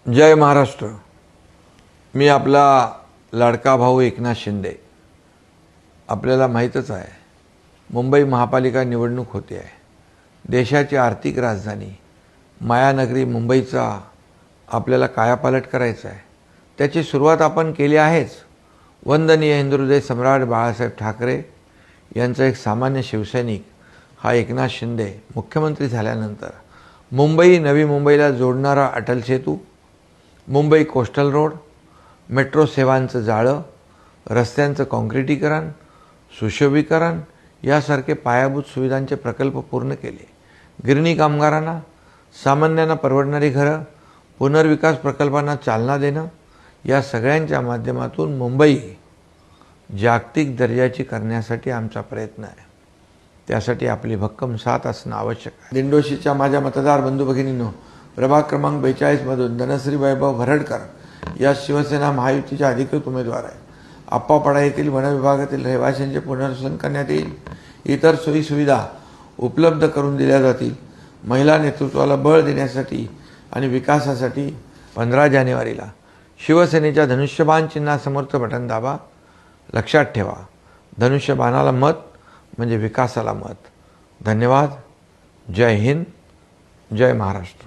जय महाराष्ट्र। मी आपला लाडका भाऊ एकनाथ शिंदे। आपल्याला माहीतच आहे, मुंबई महापालिका निवडणूक होते आहे। देशाची आर्थिक राजधानी मायानगरी मुंबईचा आपल्याला कायापालट करायचा आहे। त्याची सुरुवात आपण केली आहेच। वंदनीय हिंदुहृदय सम्राट बाळासाहेब ठाकरे यांचा एक सामान्य शिवसैनिक हा एकनाथ शिंदे मुख्यमंत्री झाल्यानंतर मुंबई नवी मुंबईला जोडणारा Atal Setu, Mumbai coastal road, metro सेवांचं जाळं, रस्त्यांचं काँक्रिटीकरण, सुशोभीकरण यासारखे पायाभूत सुविधांचे प्रकल्प पूर्ण केले। गिरणी कामगारांना, सामान्यांना परवडणारी घरं, पुनर्विकास प्रकल्पांना चालना देणं या सगळ्यांच्या माध्यमातून मुंबई जागतिक दर्जाची करण्यासाठी आमचा प्रयत्न आहे। त्यासाठी आपली भक्कम साथ असणं आवश्यक आहे। दिंडोशीच्या माझ्या मतदार बंधू भगिनींनो, प्रभाग क्रमांक 42 मधून धनश्री वैभव भरडकर या शिवसेना महायुतीच्या अधिकृत उमेदवार आहेत। आप्पापाडा येथील वन विभागातील रहिवाशांचे पुनर्वसन करण्यात येईल। इतर सोयी सुविधा उपलब्ध करून दिल्या जातील। महिला नेतृत्वाला बळ देण्यासाठी आणि विकासासाठी 15 जानेवारीला शिवसेनेच्या धनुष्यबाण चिन्हासमोरचं बटन दाबा। लक्षात ठेवा, धनुष्यबाणाला मत म्हणजे विकासाला मत। धन्यवाद। जय हिंद, जय महाराष्ट्र।